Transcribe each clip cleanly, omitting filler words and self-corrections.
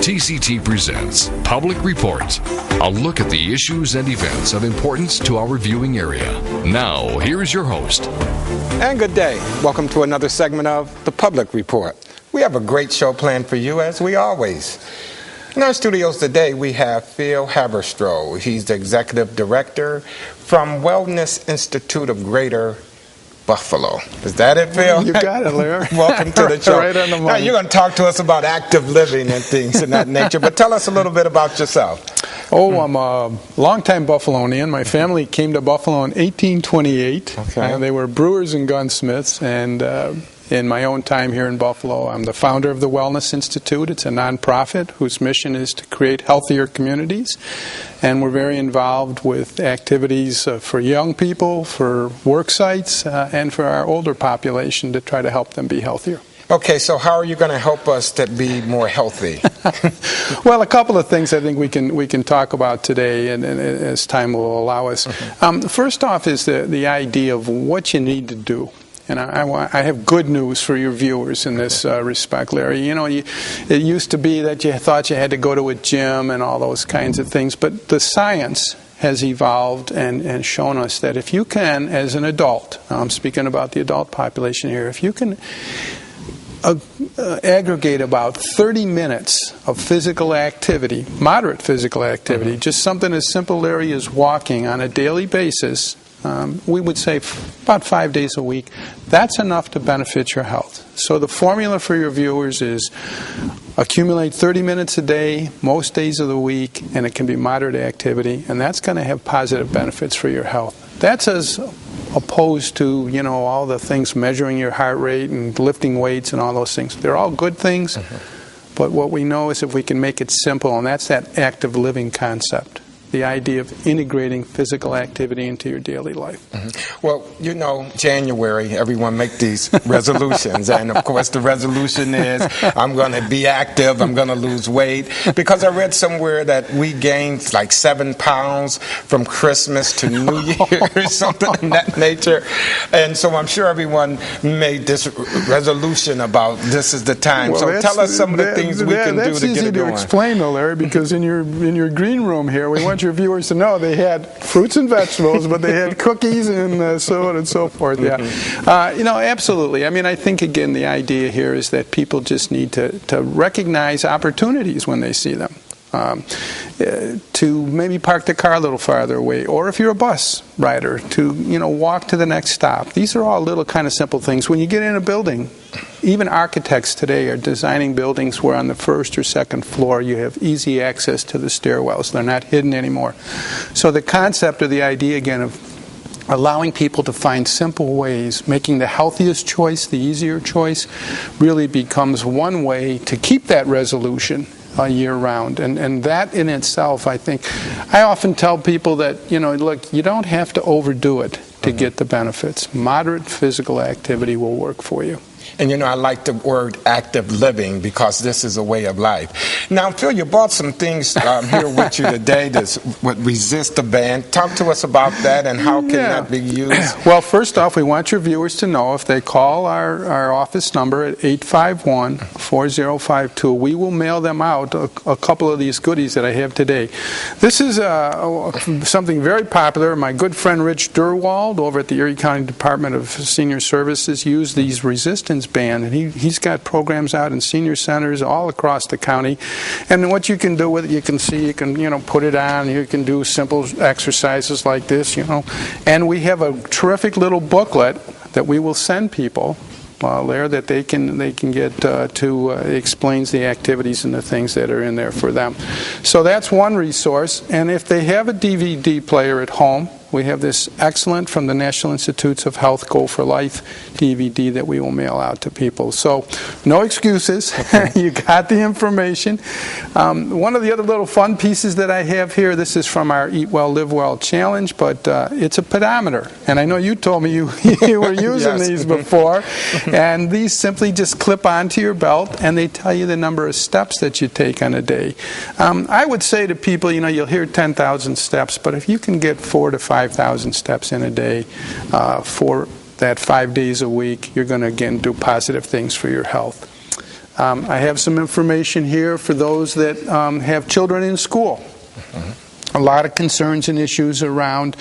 TCT presents Public Report, a look at the issues and events of importance to our viewing area. Now, here's your host. And good day. Welcome to another segment of the Public Report. We have a great show planned for you, as we always. In our studios today, we have Phil Haberstro. He's the Executive Director from Wellness Institute of Greater Buffalo. Is that it, Phil? You got it, Larry. Welcome to the show. Right on the money. Now, you're going to talk to us about active living and things of that nature, but tell us a little bit about yourself. Oh, I'm a longtime Buffalonian. My family came to Buffalo in 1828. Okay. They were brewers and gunsmiths, and in my own time here in Buffalo, I'm the founder of the Wellness Institute. It's a nonprofit whose mission is to create healthier communities, and we're very involved with activities for young people, for work sites, and for our older population to try to help them be healthier. Okay, so how are you going to help us to be more healthy? Well, a couple of things I think we can talk about today, and as time will allow us. First off is the idea of what you need to do. And I have good news for your viewers in this respect, Larry. You know, it used to be that you thought you had to go to a gym and all those kinds of things, but the science has evolved and shown us that if you can, as an adult, I'm speaking about the adult population here, if you can aggregate about 30 minutes of physical activity, moderate physical activity, just something as simple, Larry, as walking on a daily basis, we would say about 5 days a week, that's enough to benefit your health. So the formula for your viewers is accumulate 30 minutes a day, most days of the week, and it can be moderate activity, and that's going to have positive benefits for your health. That's as opposed to, you know, all the things measuring your heart rate and lifting weights and all those things. They're all good things, but what we know is if we can make it simple, and that's that active living concept. The idea of integrating physical activity into your daily life. Well, you know, January, everyone make these resolutions. And, of course, the resolution is I'm going to be active, I'm going to lose weight. Because I read somewhere that we gained like 7 pounds from Christmas to New Year, something of that nature. And so I'm sure everyone made this resolution about this is the time. Well, so tell us some of the things we can do to get it going. That's easy to explain, though, Larry, because in your green room here, we want your viewers to know they had fruits and vegetables, but they had cookies and so on and so forth. Yeah, you know, absolutely. I mean, I think again the idea here is that people just need to recognize opportunities when they see them. To maybe park the car a little farther away, or if you're a bus rider, to walk to the next stop. These are all little kind of simple things. When you get in a building, even architects today are designing buildings where on the first or second floor you have easy access to the stairwells. They're not hidden anymore. So the concept or the idea again of allowing people to find simple ways, making the healthiest choice, the easier choice, really becomes one way to keep that resolution year-round. And that in itself, I think, I often tell people that, look, you don't have to overdo it to get the benefits. Moderate physical activity will work for you. And, I like the word active living because this is a way of life. Now, Phil, you brought some things here with you today that would resist the ban. Talk to us about that and how can that be used? Well, first off, we want your viewers to know if they call our office number at 851-4052, we will mail them out a couple of these goodies that I have today. This is something very popular. My good friend Rich Durwald over at the Erie County Department of Senior Services used these resistance band, and he's got programs out in senior centers all across the county. And what you can do with it, you can put it on, you can do simple exercises like this, and we have a terrific little booklet that we will send people there that they can get to explains the activities and the things that are in there for them. So that's one resource. And if they have a DVD player at home, we have this excellent from the National Institutes of Health Go for Life DVD that we will mail out to people. So no excuses. You got the information. One of the other little fun pieces that I have here, this is from our Eat Well, Live Well Challenge, but it's a pedometer. And I know you told me you were using these before. And these simply just clip onto your belt, and they tell you the number of steps that you take on a day. I would say to people, you'll hear 10,000 steps, but if you can get 4,000 to 5,000 steps in a day for that 5 days a week, you're going to, again, do positive things for your health. I have some information here for those that have children in school. A lot of concerns and issues around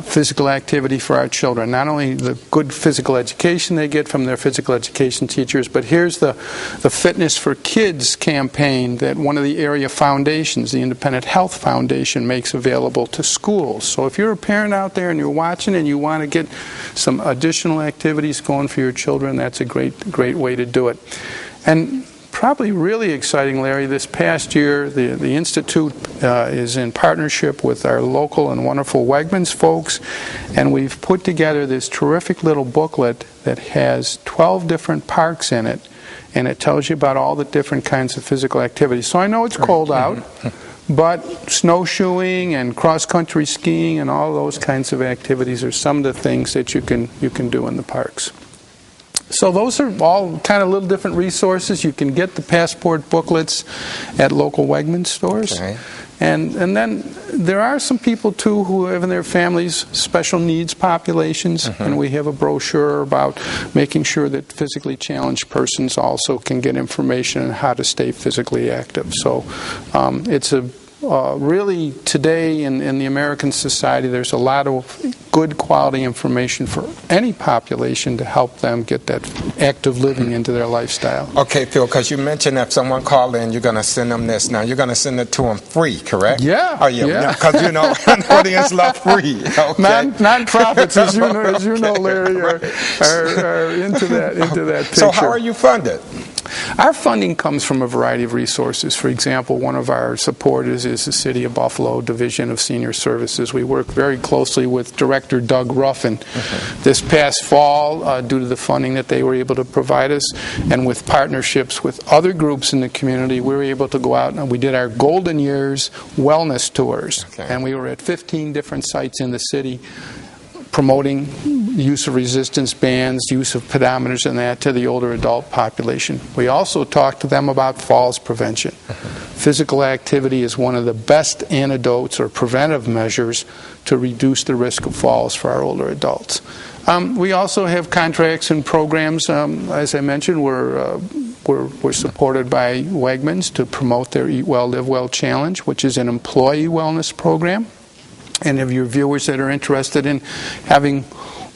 physical activity for our children. Not only the good physical education they get from their physical education teachers, but here's the Fitness for Kids campaign that one of the area foundations, the Independent Health Foundation, makes available to schools. So if you're a parent out there and you're watching and you want to get some additional activities going for your children, that's a great way to do it. And probably really exciting, Larry, this past year the Institute is in partnership with our local and wonderful Wegmans folks, and we've put together this terrific little booklet that has 12 different parks in it, and it tells you about all the different kinds of physical activities. So I know it's cold out, but snowshoeing and cross-country skiing and all those kinds of activities are some of the things that you can do in the parks. So those are all kind of little different resources. You can get the passport booklets at local Wegmans stores. Okay. And then there are some people, too, who have in their families special needs populations, and we have a brochure about making sure that physically challenged persons also can get information on how to stay physically active. So it's a really, today in the American society, there's a lot of good quality information for any population to help them get that active living into their lifestyle. Okay, Phil, because you mentioned if someone called in, you're going to send them this. Now, you're going to send it to them free, correct? Yeah. Oh, yeah. Because, you know, an audience love free. Okay. Non-profits, as you know, Larry, are into that picture. So how are you funded? Our funding comes from a variety of resources. For example, one of our supporters is the City of Buffalo Division of Senior Services. We work very closely with Director Doug Ruffin. This past fall, due to the funding that they were able to provide us, and with partnerships with other groups in the community, we were able to go out and we did our Golden Years wellness tours. Okay. And we were at 15 different sites in the city, promoting use of resistance bands, use of pedometers and that to the older adult population. We also talked to them about falls prevention. Physical activity is one of the best antidotes or preventive measures to reduce the risk of falls for our older adults. We also have contracts and programs. As I mentioned, we're supported by Wegmans to promote their Eat Well, Live Well Challenge, which is an employee wellness program. And if your viewers that are interested in having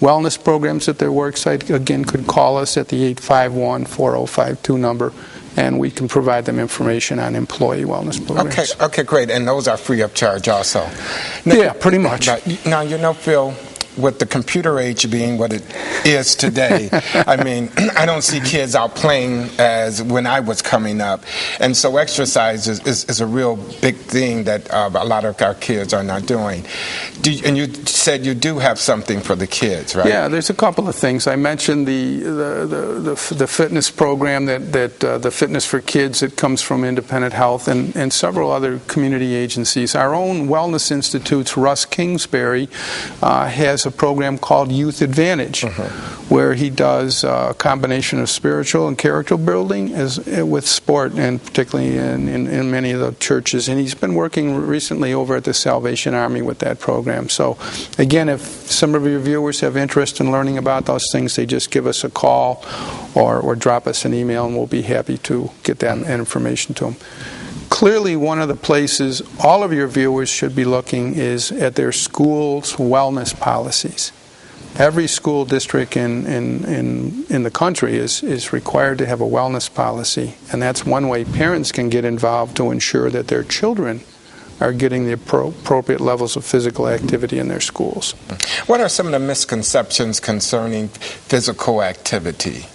wellness programs at their work site, again, could call us at the 851-4052 number, and we can provide them information on employee wellness programs. Okay, great. And those are free of charge also. Now, yeah, pretty much. Now, you know, Phil, with the computer age being what it is today, I mean, I don't see kids out playing as when I was coming up. And so exercise is a real big thing that a lot of our kids are not doing. And you said you do have something for the kids, right? Yeah, there's a couple of things. I mentioned the fitness program, that the Fitness for Kids that comes from Independent Health and several other community agencies. Our own Wellness Institute's Russ Kingsbury has a program called Youth Advantage, where he does a combination of spiritual and character building with sport, and particularly in many of the churches. And he's been working recently over at the Salvation Army with that program. So, again, if some of your viewers have interest in learning about those things, they just give us a call or drop us an email, and we'll be happy to get that information to them. Clearly, one of the places all of your viewers should be looking is at their school's wellness policies. Every school district in the country is required to have a wellness policy, and that's one way parents can get involved to ensure that their children are getting the appropriate levels of physical activity in their schools. What are some of the misconceptions concerning physical activity?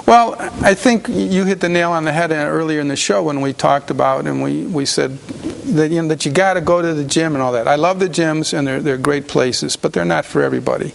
Well, I think you hit the nail on the head earlier in the show when we talked about, and we said that, you know, that you got to go to the gym and all that. I love the gyms, and they're great places, but they're not for everybody.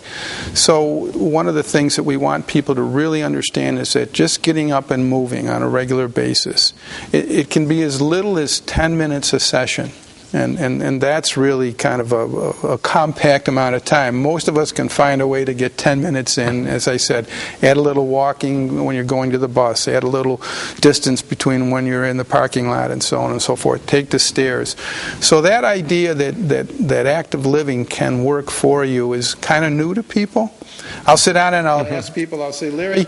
So one of the things that we want people to really understand is that just getting up and moving on a regular basis, it can be as little as 10 minutes a session. And that's really kind of a compact amount of time. Most of us can find a way to get 10 minutes in. As I said, add a little walking when you're going to the bus, add a little distance between when you're in the parking lot, and so on and so forth. Take the stairs. So that idea that active living can work for you is kind of new to people. I'll sit down and I'll ask people, I'll say, Larry,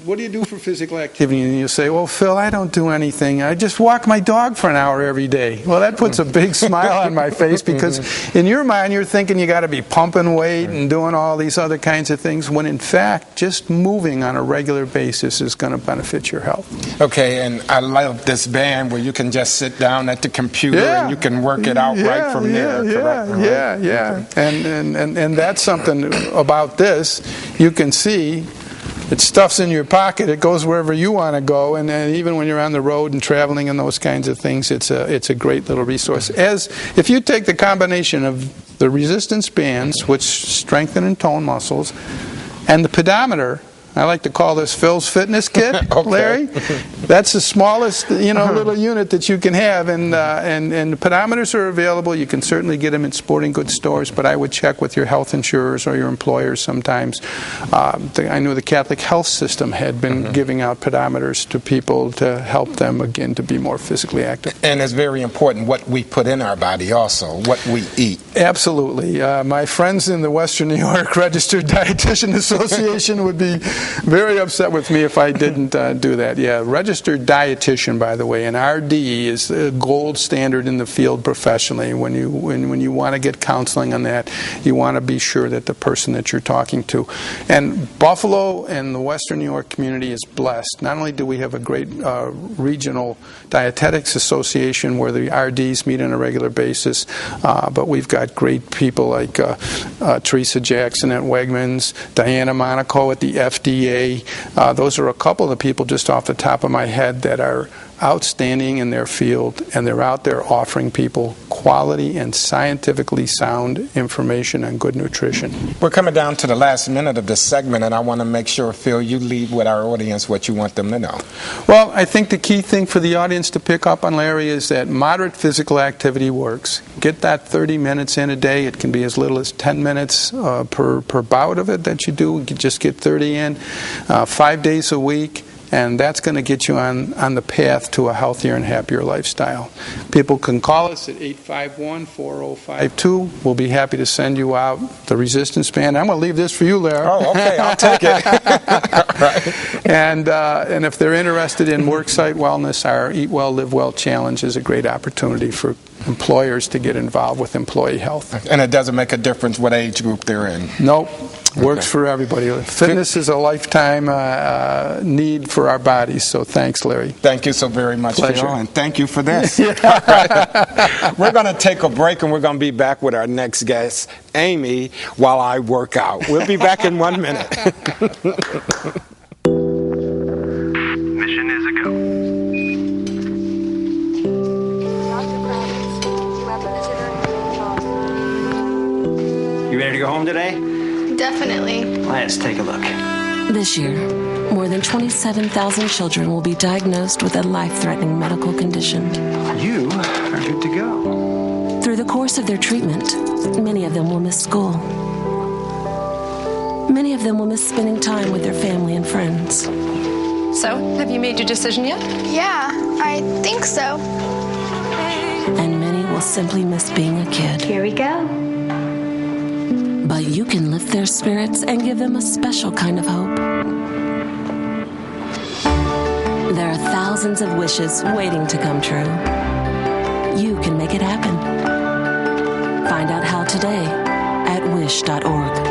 what do you do for physical activity? And you'll say, well, Phil, I don't do anything. I just walk my dog for an hour every day. Well, that puts a big smile on my face, because in your mind you're thinking you got to be pumping weight and doing all these other kinds of things, when in fact just moving on a regular basis is going to benefit your health. Okay, and I love this band where you can just sit down at the computer and you can work it out right from there. Yeah. And that's something about this. You can see it stuffs in your pocket. It goes wherever you want to go, and even when you're on the road and traveling and those kinds of things, it's a great little resource. As if you take the combination of the resistance bands, which strengthen and tone muscles, and the pedometer. I like to call this Phil's fitness kit, okay. Larry. That's the smallest, little unit that you can have, and the pedometers are available. You can certainly get them in sporting goods stores, but I would check with your health insurers or your employers sometimes. I knew the Catholic health system had been giving out pedometers to people to help them, again, to be more physically active. And it's very important what we put in our body also, what we eat. Absolutely. My friends in the Western New York Registered Dietitian Association would be very upset with me if I didn't do that. Yeah, registered dietitian, by the way, and RD is the gold standard in the field professionally. When you want to get counseling on that, you want to be sure that the person that you're talking to. And Buffalo and the Western New York community is blessed. Not only do we have a great regional dietetics association where the RDs meet on a regular basis, but we've got great people like Teresa Jackson at Wegmans, Diana Monaco at the FDA. Those are a couple of the people just off the top of my head that are outstanding in their field, and they're out there offering people quality and scientifically sound information on good nutrition. We're coming down to the last minute of this segment, and I want to make sure, Phil, you leave with our audience what you want them to know. Well, I think the key thing for the audience to pick up on, Larry, is that moderate physical activity works. Get that 30 minutes in a day. It can be as little as 10 minutes per bout of it that you do. You just get 30 in, 5 days a week. And that's going to get you on the path to a healthier and happier lifestyle. People can call us at 851-4052. We'll be happy to send you out the resistance band. I'm going to leave this for you, Larry. Oh, okay. I'll take it. Right. And if they're interested in worksite wellness, our Eat Well, Live Well Challenge is a great opportunity for employers to get involved with employee health. And it doesn't make a difference what age group they're in? Nope. Works for everybody. Fitness is a lifetime need for our bodies, so thanks, Larry. Thank you so very much, Pleasure. Phil, and thank you for this. We're going to take a break, and we're going to be back with our next guest, Amy, while I work out. We'll be back in 1 minute. Mission is a go. You ready to go home today? Definitely. Let's take a look. This year, more than 27,000 children will be diagnosed with a life-threatening medical condition. You are good to go. Through the course of their treatment, many of them will miss school. Many of them will miss spending time with their family and friends. So, have you made your decision yet? Yeah, I think so. And many will simply miss being a kid. Here we go. But you can lift their spirits and give them a special kind of hope. There are thousands of wishes waiting to come true. You can make it happen. Find out how today at wish.org.